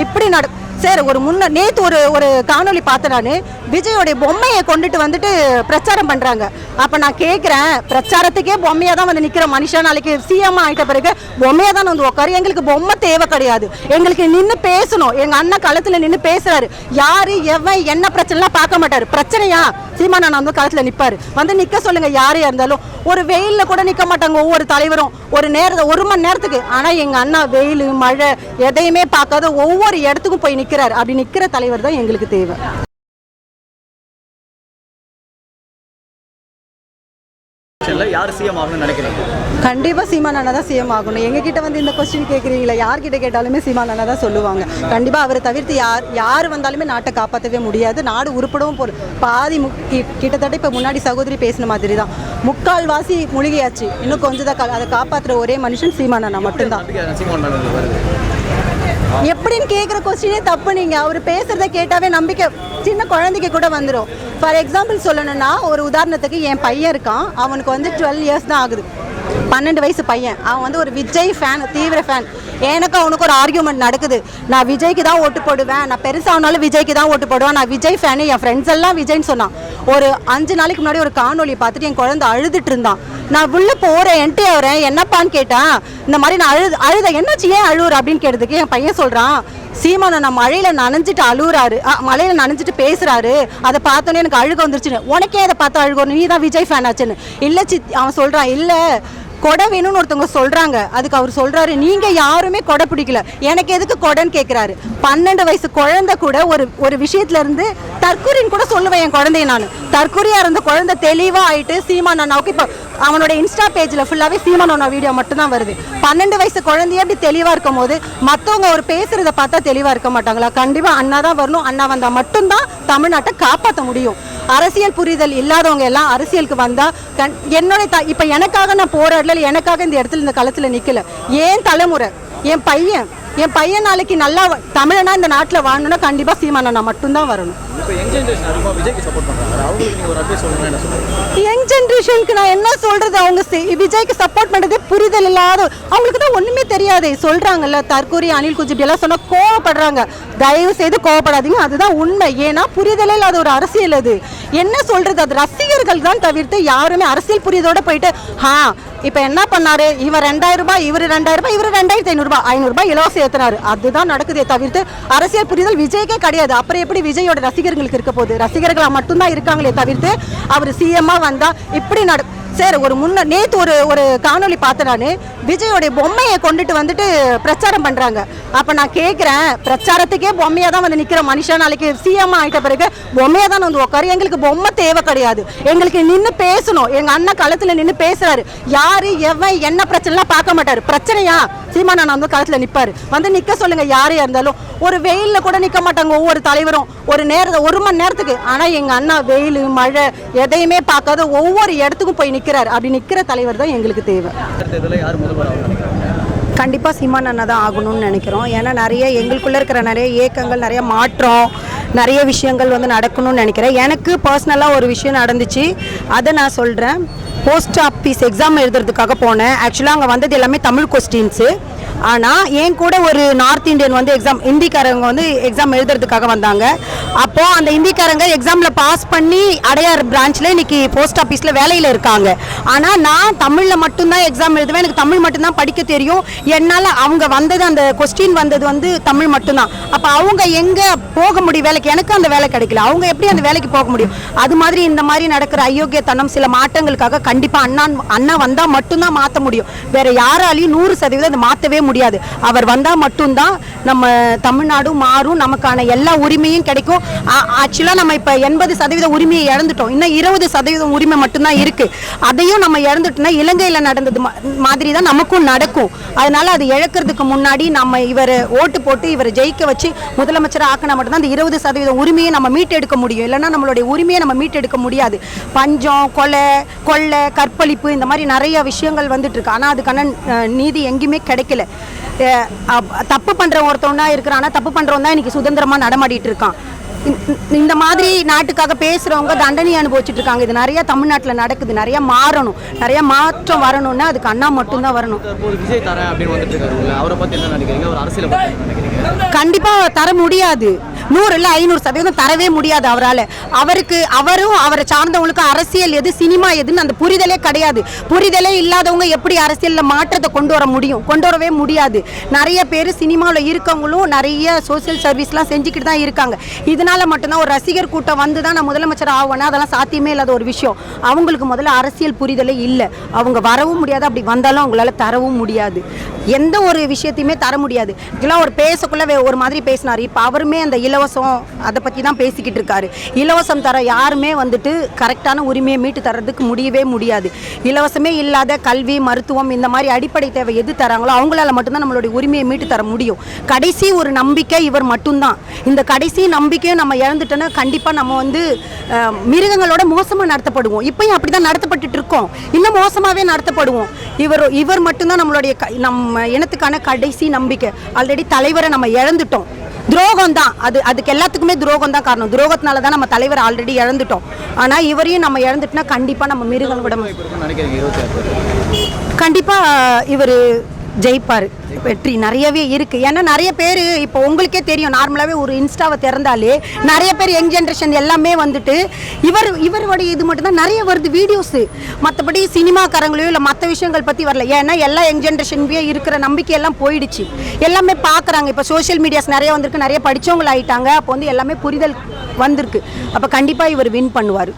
இப்படி சார் ஒரு நேற்று ஒரு காணொலி பார்த்தேன் நான். விஜயோடைய பொம்மையை கொண்டுட்டு வந்துட்டு பிரச்சாரம் பண்ணுறாங்க. அப்போ நான் கேட்குறேன், பிரச்சாரத்துக்கே பொம்மையாக தான் வந்து நிற்கிற மனுஷன் நாளைக்கு சிஎம் ஆகிட்ட பிறகு பொம்மையாக தான் வந்து உட்காரு. எங்களுக்கு பொம்மை தேவை கிடையாது, எங்களுக்கு நின்று பேசணும். எங்கள் அண்ணன் களத்தில் நின்று பேசுகிறாரு. யார் எவன் என்ன பிரச்சனைலாம் பார்க்க மாட்டார். பிரச்சனையா சீமானண்ணா வந்து களத்தில் நிற்பார். வந்து நிற்க சொல்லுங்கள் யாரையா இருந்தாலும். ஒரு வெயிலில் கூட நிற்க மாட்டாங்க ஒவ்வொரு தலைவரும் ஒரு மணி நேரத்துக்கு. ஆனால் எங்கள் அண்ணா வெயில் மழை எதையுமே பார்க்காத ஒவ்வொரு இடத்துக்கும் போய் நிற்கிறார். அப்படி நிற்கிற தலைவர் தான் எங்களுக்கு தேவை. கண்டிப்பாக சீமான் அண்ணா தான் சிஎம் ஆகணும். எங்ககிட்ட வந்து இந்த கொஸ்டின் கேட்குறீங்களா, யார்கிட்ட கேட்டாலுமே சீமான் அண்ணா தான் சொல்லுவாங்க. கண்டிப்பாக அவரை தவிர்த்து யார் வந்தாலுமே நாட்டை காப்பாற்றவே முடியாது. நாடு உருப்படவும் பாதி கிட்டத்தட்ட இப்போ முன்னாடி சகோதரி பேசின மாதிரி தான் முக்கால்வாசி மூழ்கியாச்சு. இன்னும் கொஞ்சம் தான் அதை காப்பாற்றுற ஒரே மனுஷன் சீமான் அண்ணா மட்டும்தான். எப்படின்னு கேட்குற கொஸ்டினே தப்பு. நீங்கள் அவர் பேசுகிறத கேட்டாவே நம்பிக்கை சின்ன குழந்தைக்கு கூட வந்துடும். ஃபார் எக்ஸாம்பிள் சொல்லணும்னா, ஒரு உதாரணத்துக்கு என் பையன் இருக்கான். அவனுக்கு வந்து 12 இயர்ஸ் தான் ஆகுது. 12 வயசு பையன். அவன் வந்து ஒரு விஜய் ஃபேன், தீவிர ஃபேன். எனக்கு அவனுக்கு ஒரு ஆர்கியூமெண்ட் நடக்குது. நான் விஜய்க்கு தான் ஓட்டு போடுவேன், நான் பெருசானாலும் விஜய்க்கு தான் ஓட்டு போடுவேன், நான் விஜய் ஃபேனு. என் ஃப்ரெண்ட்ஸ் எல்லாம் விஜய்ன்னு சொன்னான். ஒரு 5 நாளைக்கு முன்னாடி ஒரு காணொலி பார்த்துட்டு என் குழந்தை அழுதுட்டு இருந்தான். நான் உள்ள போகிறேன், என்கிட்ட வரேன், என்னப்பான்னு கேட்டேன். இந்த மாதிரி நான் அழுத என்னாச்சு, ஏன் அழுவுற அப்படின்னு கேட்டதுக்கு என் பையன் சொல்கிறான், சீமானை நான் மழையில் நனைஞ்சிட்டு அழுகுறாரு, மழையில் நனைஞ்சிட்டு பேசுகிறாரு, அதை பார்த்தோன்னே எனக்கு அழுக வந்துருச்சுன்னு. உனக்கே அதை பார்த்து அழுகணும், நீ தான் விஜய் ஃபேன் ஆச்சுன்னு. இல்லை அவன் சொல்கிறான், இல்லை கொடை வேணும்னு ஒருத்தவங்க சொல்கிறாங்க. அதுக்கு அவர் சொல்கிறாரு, நீங்கள் யாருமே கொடை பிடிக்கல, எனக்கு எதுக்கு கொடைன்னு கேட்குறாரு. 12 வயசு குழந்தை கூட ஒரு விஷயத்துலேருந்து தற்கொலைன்னு கூட சொல்லுவேன். என் குழந்தைய நான் தற்கொலையாக இருந்த குழந்தை தெளிவாக ஆகிட்டு சீமான் அண்ணாவுக்கு இப்போ அவனோட இன்ஸ்டா பேஜில் ஃபுல்லாகவே சீமான் அண்ணா வீடியோ மட்டும்தான் வருது. 12 வயசு குழந்தைய அப்படி தெளிவாக இருக்கும் போது மற்றவங்க அவர் பேசுகிறத பார்த்தா தெளிவாக இருக்க மாட்டாங்களா? கண்டிப்பாக அண்ணா தான் வரணும். அண்ணா வந்தால் மட்டும்தான் தமிழ்நாட்டை காப்பாற்ற முடியும். அரசியல் புரிதல் இல்லாதவங்க எல்லாம் அரசியலுக்கு வந்தால் என்னோட இப்போ எனக்காக நான் போராடல, எனக்காக இந்த இடத்துல இந்த களத்தில் நிற்கல. ஏன் தலைமுறை, என் பையன் நாளைக்கு நல்லா தமிழனா இந்த நாட்டில் வாழணும்னா கண்டிப்பாக சீமான் அண்ணா மட்டும்தான் வரணும். யங் ஜென்ரேஷனுக்கு நான் என்ன சொல்றது, அவங்க விஜய்க்கு சப்போர்ட் பண்ணுறதே புரிதல் இல்லாத அவங்களுக்கு தான் ஒன்றுமே தெரியாது. சொல்கிறாங்கல்ல தற்கூரி அனில் குஜிப் எல்லாம் சொன்னால் கோவப்படுறாங்க. தயவு செய்து கோவப்படாதீங்க, அதுதான் உண்மை. ஏன்னா புரிதலே இல்லாத ஒரு அரசியல் அது. என்ன சொல்றது, அது ரசிகர்கள் தான் தவிர்த்து யாருமே அரசியல் புரிதலோட போயிட்டு இப்போ என்ன பண்ணாரு, இவர் 2000 ரூபாய், இவர் 2000 ரூபாய், இவர் 2500 ரூபாய், 500 ரூபாய் இலவசம் ஏற்றினாரு. அதுதான் நடக்குதே தவிர்த்து அரசியல் புரிதல் விஜய்க்கே கிடையாது. அப்புறம் எப்படி விஜயோட ரசிகர்களுக்கு இருக்க போகுது? ரசிகர்களாக மட்டும்தான் இருக்காங்களே தவிர்த்து அவர் சிஎம்மா வந்தால் இப்படி சார் நேற்று ஒரு காணொலி பார்த்தேன் நான். விஜயோடைய பொம்மையை கொண்டுட்டு வந்துட்டு பிரச்சாரம் பண்ணுறாங்க. அப்போ நான் கேட்குறேன், பிரச்சாரத்துக்கே பொம்மையாக தான் வந்து நிற்கிற மனுஷன் நாளைக்கு சிஎம் ஆகிட்ட பிறகு பொம்மையாக தான் வந்து உட்காரு. எங்களுக்கு பொம்மை தேவை கிடையாது, எங்களுக்கு நின்று பேசணும். எங்கள் அண்ணன் களத்தில் நின்று பேசுகிறாரு. யார் எவன் என்ன பிரச்சனைலாம் பார்க்க மாட்டார். பிரச்சனையா சீமான் அண்ணா வந்து களத்தில் நிற்பார். வந்து நிற்க சொல்லுங்கள் யாரையா இருந்தாலும். ஒரு வெயிலில் கூட நிற்க மாட்டாங்க ஒவ்வொரு தலைவரும் ஒரு மணி நேரத்துக்கு. ஆனால் எங்கள் அண்ணா வெயில் மழை எதையுமே பார்க்காத ஒவ்வொரு இடத்துக்கும் போய் நிற்கிறார். அப்படி நிற்கிற தலைவர் தான் எங்களுக்கு தேவை. கண்டிப்பாக சீமான் அண்ணா தான் ஆகணும்னு நினைக்கிறோம். ஏன்னா நிறைய எங்களுக்குள்ளே இருக்கிற நிறைய இயக்கங்கள், நிறைய மாற்றம், நிறைய விஷயங்கள் வந்து நடக்கணும்னு நினைக்கிறேன். எனக்கு பர்சனலாக ஒரு விஷயம் நடந்துச்சு, அதை நான் சொல்கிறேன். போஸ்ட் ஆஃபீஸ் எக்ஸாம் எழுதுறதுக்காக போனேன். ஆக்சுவலாக அங்கே வந்தது எல்லாமே தமிழ் கொஸ்டின்ஸு. ஆனால் என் கூட ஒரு நார்த் இந்தியன் வந்து ஹிந்திக்காரங்க வந்து எக்ஸாம் எழுதுறதுக்காக வந்தாங்க. அப்போது அந்த ஹிந்திக்காரங்க எக்ஸாமில் பாஸ் பண்ணி அடையார் பிரான்ச்சில் இன்றைக்கி போஸ்ட் ஆஃபீஸில் வேலையில் இருக்காங்க. ஆனால் நான் தமிழில் மட்டும்தான் எக்ஸாம் எழுதுவேன், எனக்கு தமிழ் மட்டும்தான் படிக்க தெரியும். என்னால் அவங்க வந்தது அந்த கொஸ்டின் வந்தது வந்து தமிழ் மட்டும்தான். அப்போ அவங்க எங்கே போக முடியும் வேலைக்கு? எனக்கு அந்த வேலை கிடைக்கல, அவங்க எப்படி அந்த வேலைக்கு போக முடியும்? அது மாதிரி இந்த மாதிரி நடக்கிற அயோக்கியத்தனம் சில மாற்றங்களுக்காக கண்டிப்பாக அண்ணா வந்தால் மட்டும்தான் மாற்ற முடியும். வேறு யாராலையும் 100% அதை மாற்றவே முடியாது. அவர் வந்தால் மட்டும்தான் நம்ம தமிழ்நாடும் மாறும், நமக்கான எல்லா உரிமையும் கிடைக்கும். ஆக்சுவலாக நம்ம இப்போ 80% உரிமையை இழந்துட்டோம், இன்னும் 20% உரிமை மட்டும்தான் இருக்குது. அதையும் நம்ம இழந்துட்டோம்னா இலங்கையில் நடந்தது மாதிரி தான் நமக்கும் நடக்கும். அதனால அது இழக்கிறதுக்கு முன்னாடி நம்ம இவரை ஓட்டு போட்டு இவரை ஜெயிக்க வச்சு முதலமைச்சராக ஆக்கினா மட்டும்தான் அந்த 20% உரிமையை நம்ம மீட்டெடுக்க முடியும். இல்லைன்னா நம்மளுடைய உரிமையை நம்ம மீட்டெடுக்க முடியாது. பஞ்சம், கொள்ளை, கற்பழிப்பு, இந்த மாதிரி நிறைய விஷயங்கள் வந்துட்டு இருக்கு. ஆனால் அதுக்கான நீதி எங்கேயுமே கிடைக்கல. தப்பு பண்ணுற ஒருத்தவனா இருக்கிறான், ஆனால் தப்பு பண்ணுறவன் தான் இன்றைக்கி சுதந்திரமாக நடமாடிட்டு இருக்கான். இந்த மாதிரி நாட்டுக்காக பேசுகிறவங்க தண்டனை அனுபவிச்சுட்டு இருக்காங்க. இது நிறைய தமிழ்நாட்டில் நடக்குது. நிறைய மாறணும், நிறைய மாற்றம் வரணும்னா அதுக்கு அண்ணா மட்டும்தான் வரணும். விஜய் தரேன் அப்படின்னு வந்துட்டு இருக்காரு, அவரை பற்றி என்ன நினைக்கிறீங்க? ஒரு அரசியலை பற்றி நினைக்கிறீங்க? கண்டிப்பாக தர முடியாது. 100 இல்லை 500% தரவே முடியாது அவரால். அவரும் அவரை சார்ந்தவங்களுக்கு அரசியல் எது சினிமா எதுன்னு அந்த புரிதலே கிடையாது. புரிதலே இல்லாதவங்க எப்படி அரசியலில் மாற்றத்தை கொண்டு வர முடியும்? கொண்டு வரவே முடியாது. நிறைய பேர் சினிமாவில் இருக்கவங்களும் நிறைய சோசியல் சர்வீஸ்லாம் செஞ்சுக்கிட்டு தான் இருக்காங்க. இதனால மட்டும்தான் ஒரு ரசிகர் கூட்டம் வந்து தான் நான் முதலமைச்சர் ஆவேன்னா அதெல்லாம் சாத்தியமே இல்லாத ஒரு விஷயம். அவங்களுக்கு முதல்ல அரசியல் புரிதலே இல்லை. அவங்க வரவும் முடியாது, அப்படி வந்தாலும் அவங்களால தரவும் முடியாது. எந்த ஒரு விஷயத்தையுமே தர முடியாது. இதெல்லாம் ஒரு பேசக்குள்ள ஒரு மாதிரி பேசினார். இப்போ அவருமே அந்த இலவசம் அதை பற்றி தான் பேசிக்கிட்டு இருக்காரு. இலவசம் தர யாருமே வந்துட்டு கரெக்டான உரிமையை மீட்டு தரதுக்கு முடியவே முடியாது. இலவசமே இல்லாத கல்வி, மருத்துவம் இந்த மாதிரி அடிப்படை தேவை எது தராங்களோ அவங்களால மட்டும்தான் நம்மளுடைய உரிமையை மீட்டு தர முடியும். கடைசி ஒரு நம்பிக்கை இவர் மட்டும்தான். இந்த கடைசி நம்பிக்கையும் நம்ம இழந்துட்டோன்னா கண்டிப்பாக நம்ம வந்து மிருகங்களோட மோசமாக நடத்தப்படுவோம். இப்பயும் அப்படி தான் நடத்தப்பட்டு இருக்கோம். இன்னும் மோசமாகவே நடத்தப்படுவோம். இவர் மட்டும்தான் நம்மளுடைய நம்ம இனத்துக்கான கடைசி நம்பிக்கை. ஆல்ரெடி தலைவரை நம்ம இழந்துட்டோம். துரோகம் தான் அதுக்கு எல்லாத்துக்குமே துரோகம் தான் காரணம். துரோகத்தினால தான் நம்ம தலைவர் ஆல்ரெடி இழந்துட்டோம். ஆனால் இவரையும் நம்ம இழந்துட்டோம்னா கண்டிப்பாக நம்ம மிருகங்களோட கண்டிப்பாக இவர் ஜெயிப்பார். வெற்றி நிறையவே இருக்குது. ஏன்னா நிறைய பேர் இப்போ உங்களுக்கே தெரியும், நார்மலாகவே ஒரு இன்ஸ்டாவை திறந்தாலே நிறைய பேர் யங் ஜென்ரேஷன் எல்லாமே வந்துட்டு இவருடைய இது மட்டும்தான் நிறைய வருது வீடியோஸு. மற்றபடி சினிமாக்காரங்களையோ இல்லை மற்ற விஷயங்கள் பற்றி வரல. ஏன்னா எல்லா யங் ஜென்ரேஷன்லேயே இருக்கிற நம்பிக்கையெல்லாம் போயிடுச்சு. எல்லாமே பார்க்குறாங்க. இப்போ சோஷியல் மீடியாஸ் நிறைய வந்திருக்கு, நிறைய படித்தவங்களாயிட்டாங்க. அப்போ வந்து எல்லாமே புரிதல் வந்திருக்கு. அப்போ கண்டிப்பாக இவர் வின் பண்ணுவார்.